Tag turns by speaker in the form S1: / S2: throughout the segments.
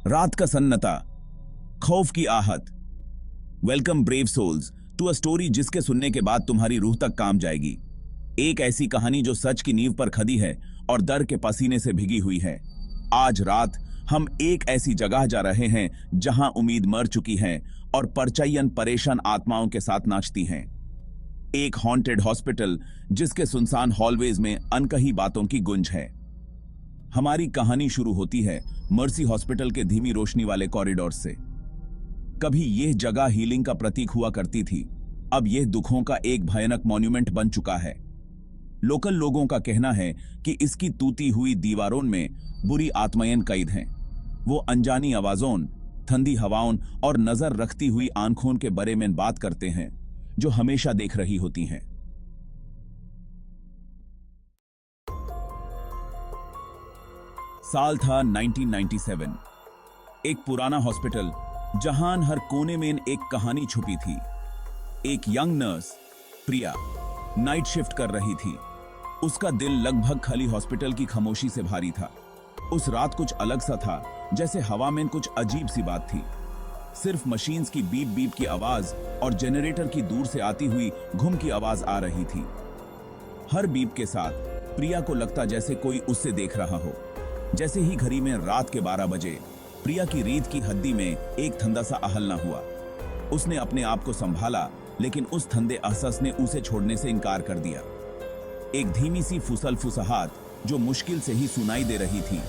S1: रात का सन्नाटा, खौफ की आहट। Welcome brave souls to a story जिसके सुनने के बाद तुम्हारी रूह तक काम जाएगी। एक ऐसी कहानी जो सच की नींव पर खड़ी है और डर के पसीने से भीगी हुई है। आज रात हम एक ऐसी जगह जा रहे हैं जहां उम्मीद मर चुकी है और परचैयन परेशान आत्माओं के साथ नाचती हैं। एक हॉन्टेड हॉस्पिटल जिसके सुनसान हॉलवेज में अनकही बातों की गुंज है। हमारी कहानी शुरू होती है मर्सी हॉस्पिटल के धीमी रोशनी वाले कॉरिडोर से। कभी यह जगह हीलिंग का प्रतीक हुआ करती थी, अब यह दुखों का एक भयानक मॉन्यूमेंट बन चुका है। लोकल लोगों का कहना है कि इसकी टूटी हुई दीवारों में बुरी आत्माएं कैद हैं। वो अनजानी आवाजों, ठंडी हवाओं और नजर रखती हुई आंखों के बारे में बात करते हैं जो हमेशा देख रही होती हैं। साल था 1997। एक पुराना हॉस्पिटल जहां हर कोने में एक कहानी छुपी थी। एक यंग नर्स प्रिया नाइट शिफ्ट कर रही थी। उसका दिल लगभग खाली हॉस्पिटल की खामोशी से भारी था। उस रात कुछ अलग सा था, जैसे हवा में कुछ अजीब सी बात थी। सिर्फ मशीन्स की बीप बीप की आवाज और जनरेटर की दूर से आती हुई घुम की आवाज आ रही थी। हर बीप के साथ प्रिया को लगता जैसे कोई उससे देख रहा हो। जैसे ही घड़ी में रात के 12 बजे प्रिया की रीढ़ की हड्डी में एक ठंडा सा आहलना हुआ। उसने अपने आप को संभाला, लेकिन उस ठंडे एहसास ने उसे छोड़ने से इनकार कर दिया। एक धीमी सी फुसलफुसाहट जो मुश्किल से ही सुनाई दे रही थी,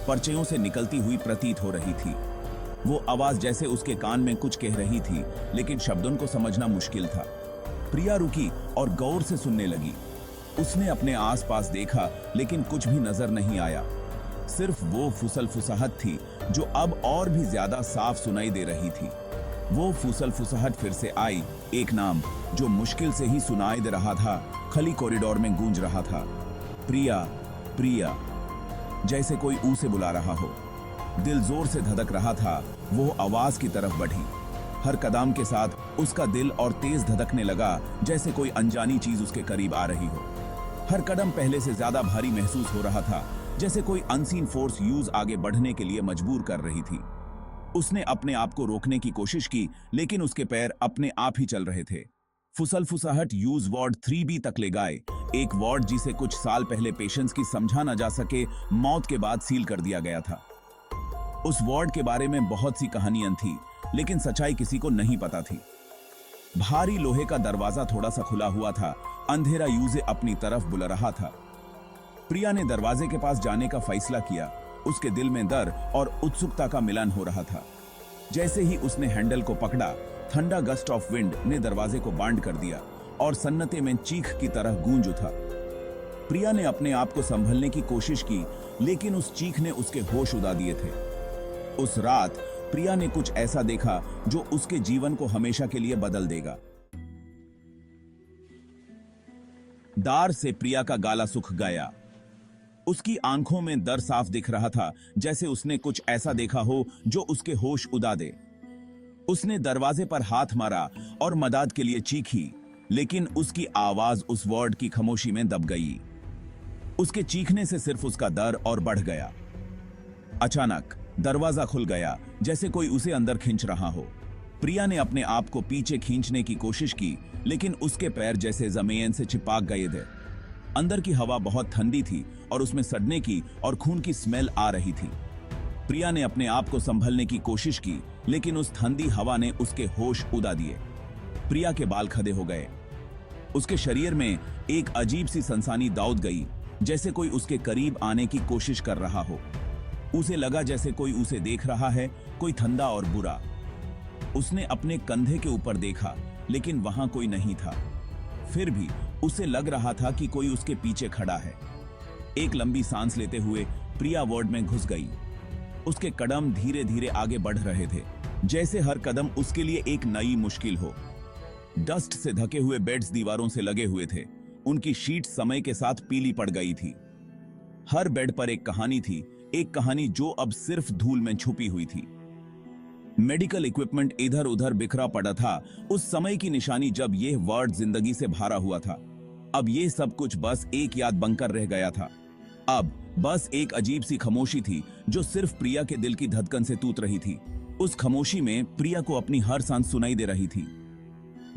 S1: पर्चियों से निकलती हुई प्रतीत हो रही थी। वो आवाज जैसे उसके कान में कुछ कह रही थी, लेकिन शब्दों को समझना मुश्किल था। प्रिया रुकी और गौर से सुनने लगी। उसने अपने आसपास देखा, लेकिन कुछ भी नजर नहीं आया। सिर्फ वो फुसलफुसाहट थी जो अब और भी ज्यादा साफ सुनाई दे रही थी। वो फुसलफुसाहट फिर से आई। एक नाम जो मुश्किल से ही सुनाई दे रहा था, खाली कॉरिडोर में गूंज रहा था। प्रिया, प्रिया, जैसे कोई उसे बुला रहा हो। दिल जोर से धड़क रहा था। वो आवाज की तरफ बढ़ी। हर कदम के साथ उसका दिल और तेज धड़कने लगा, जैसे कोई अनजानी चीज उसके करीब आ रही हो। हर कदम पहले से ज्यादा भारी महसूस हो रहा था, जैसे कोई अनसीन फोर्स यूज आगे बढ़ने के लिए मजबूर कर रही थी। उसने अपने आप को रोकने की कोशिश की, लेकिन उसके पैर अपने आप ही चल रहे थे। फुसलफुसाहट यूज वार्ड 3B तक ले गए, एक वार्ड जिसे कुछ साल पहले पेशेंट्स की समझा न जा सके मौत के बाद सील कर दिया गया था। उस वार्ड के बारे में बहुत सी कहानियां थी, लेकिन सच्चाई किसी को नहीं पता थी। भारी लोहे का दरवाजा थोड़ा सा खुला हुआ था। अंधेरा यूजे अपनी तरफ बुला रहा था। प्रिया ने दरवाजे के पास जाने का फैसला किया। उसके दिल में डर और उत्सुकता का मिलन हो रहा था। जैसे ही उसने हैंडल को पकड़ा, ठंडा गस्ट ऑफ विंड ने दरवाजे को बांध कर दिया और सन्नाटे में चीख की तरह गूंज उठा। प्रिया ने अपने आप को संभलने की कोशिश की, लेकिन उस चीख ने उसके होश उड़ा दिए थे। उस रात प्रिया ने कुछ ऐसा देखा जो उसके जीवन को हमेशा के लिए बदल देगा। दार से प्रिया का गाला सूख गया। उसकी आंखों में डर साफ दिख रहा था, जैसे उसने कुछ ऐसा देखा हो जो उसके होश उड़ा दे। उसने दरवाजे पर हाथ मारा और मदद के लिए चीखी, लेकिन उसकी आवाज उस वार्ड की खामोशी में दब गई। उसके चीखने से सिर्फ उसका डर और बढ़ गया। अचानक दरवाजा खुल गया, जैसे कोई उसे अंदर खींच रहा हो। प्रिया ने अपने आप को पीछे खींचने की कोशिश की, लेकिन उसके पैर जैसे जमीन से चिपक गए थे। अंदर की हवा बहुत ठंडी थी और उसमें सड़ने की और खून की स्मेल आ रही थी। प्रिया ने अपने आप को संभलने की कोशिश की, लेकिन उस ठंडी हवा ने उसके होश उड़ा दिए। प्रिया के बाल खड़े हो गए। उसके शरीर में एक अजीब सी सनसनी दौड़ गई, जैसे कोई उसके करीब आने की कोशिश कर रहा हो। उसे लगा जैसे कोई उसे देख रहा है, कोई ठंडा और बुरा। उसने अपने कंधे के ऊपर देखा, लेकिन वहां कोई नहीं था। फिर भी उसे लग रहा था कि कोई उसके पीछे खड़ा है। एक लंबी सांस लेते हुए प्रिया वार्ड में घुस गई। उसके कदम धीरे धीरे आगे बढ़ रहे थे, जैसे हर कदम उसके लिए एक नई मुश्किल हो। डस्ट से ढके हुए बेड्स दीवारों से लगे हुए थे। उनकी शीट समय के साथ पीली पड़ गई थी। हर बेड पर एक कहानी थी, एक कहानी जो अब सिर्फ धूल में छुपी हुई थी। मेडिकल इक्विपमेंट इधर उधर बिखरा पड़ा था, उस समय की निशानी जब यह वार्ड जिंदगी से भरा हुआ था। अब यह सब कुछ बस एक याद बनकर रह गया था। अब बस एक अजीब सी खामोशी थी जो सिर्फ प्रिया के दिल की धड़कन से तूत रही थी। उस खामोशी में प्रिया को अपनी हर सांस सुनाई दे रही थी।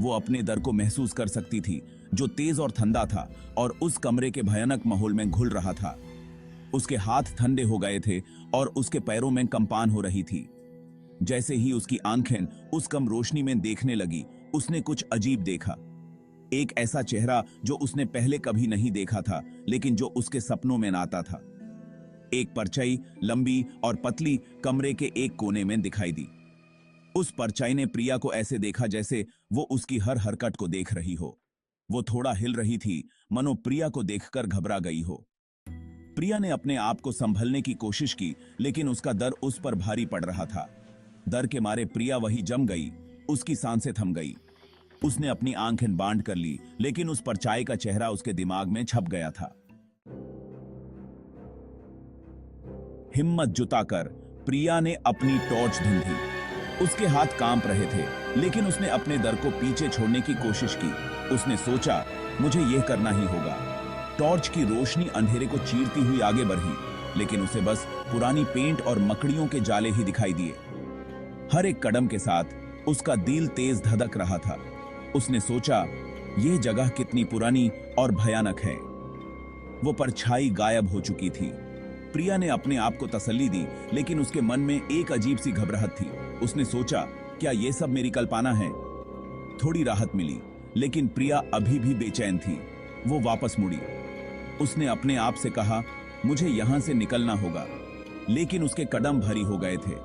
S1: वो अपने डर को महसूस कर सकती थी जो तेज और ठंडा था और उस कमरे के भयानक माहौल में घुल रहा था। उसके हाथ ठंडे हो गए थे और उसके पैरों में कंपान हो रही थी। जैसे ही उसकी आंखें उस कम रोशनी में देखने लगी, उसने कुछ अजीब देखा। एक ऐसा चेहरा जो उसने पहले कभी नहीं देखा था, लेकिन जो उसके सपनों में आता था। एक परछाई लंबी और पतली कमरे के एक कोने में दिखाई दी। उस परछाई ने प्रिया को ऐसे देखा जैसे वो उसकी हर हरकत को देख रही हो। वो थोड़ा हिल रही थी, मनो प्रिया को देखकर घबरा गई हो। प्रिया ने अपने आप को संभलने की कोशिश की, लेकिन उसका डर उस पर भारी पड़ रहा था। डर के मारे प्रिया वही जम गई, उसकी सांसें थम गई। उसने अपनी आंखें बांध कर ली, लेकिन उस परछाई का चेहरा उसके दिमाग में छप गया था। हिम्मत जुटाकर प्रिया ने अपनी टॉर्च ढूंढी। उसके हाथ कांप रहे थे, लेकिन उसने अपने डर को पीछे छोड़ने की कोशिश की। उसने सोचा, मुझे यह करना ही होगा। टॉर्च की रोशनी अंधेरे को चीरती हुई आगे बढ़ी, लेकिन उसे बस पुरानी पेंट और मकड़ियों के जाले ही दिखाई दिए। हर एक कदम के साथ उसका दिल तेज धड़क रहा था। उसने सोचा, यह जगह कितनी पुरानी और भयानक है। वो परछाई गायब हो चुकी थी। प्रिया ने अपने आप को तसल्ली दी, लेकिन उसके मन में एक अजीब सी घबराहट थी। उसने सोचा, क्या यह सब मेरी कल्पना है? थोड़ी राहत मिली, लेकिन प्रिया अभी भी बेचैन थी। वो वापस मुड़ी। उसने अपने आप से कहा, मुझे यहां से निकलना होगा, लेकिन उसके कदम भारी हो गए थे।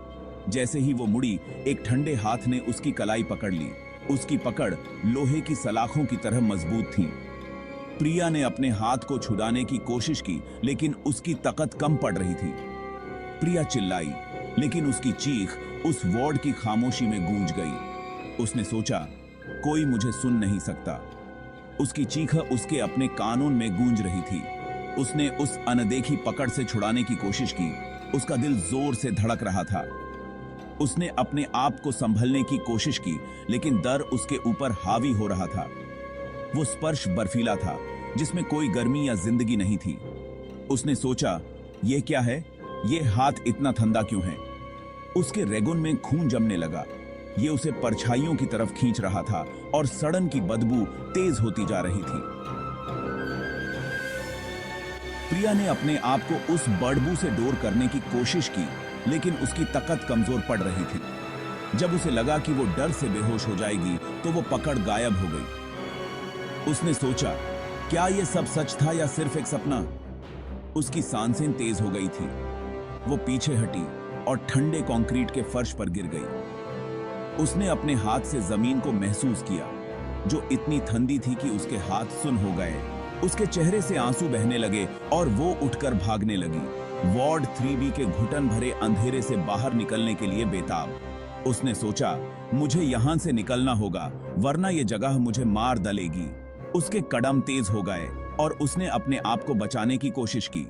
S1: जैसे ही वो मुड़ी, एक ठंडे हाथ ने उसकी कलाई पकड़ ली। उसकी पकड़ लोहे की सलाखों की तरह मजबूत थी। प्रिया ने अपने हाथ को छुड़ाने की कोशिश की, लेकिन उसकी ताकत कम पड़ रही थी। प्रिया चिल्लाई, लेकिन उसकी चीख उस वार्ड की खामोशी में गूंज गई। उसने सोचा, कोई मुझे सुन नहीं सकता। उसकी चीख उसके अपने कानून में गूंज रही थी। उसने उस अनदेखी पकड़ से छुड़ाने की कोशिश की। उसका दिल जोर से धड़क रहा था। उसने अपने आप को संभलने की कोशिश की, लेकिन डर उसके ऊपर हावी हो रहा था। वो स्पर्श बर्फीला था, जिसमें कोई गर्मी या जिंदगी नहीं थी। उसने सोचा, यह क्या है? यह हाथ इतना ठंडा क्यों है? उसके रेगुन में खून जमने लगा। ये उसे परछाइयों की तरफ खींच रहा था और सड़न की बदबू तेज होती जा रही थी। प्रिया ने अपने आप को उस बदबू से दूर करने की कोशिश की, लेकिन उसकी ताकत कमजोर पड़ रही थी। जब उसे लगा कि वो डर से बेहोश हो जाएगी, तो वो पकड़ गायब हो गई। उसने सोचा, क्या ये सब सच था या सिर्फ एक सपना? उसकी सांसें तेज हो गई थी। वो पीछे हटी और ठंडे कंक्रीट के फर्श पर गिर गई। उसने अपने हाथ से जमीन को महसूस किया, जो इतनी ठंडी थी कि उसके हाथ सुन्न हो गए। उसके चेहरे से आंसू बहने लगे और वो उठकर भागने लगी, वार्ड 3B के घुटन भरे अंधेरे से बाहर निकलने के लिए बेताब। उसने सोचा, मुझे यहां से निकलना होगा, वरना ये जगह मुझे मार डालेगी। उसके कदम तेज हो गए और उसने अपने आप को बचाने की कोशिश की,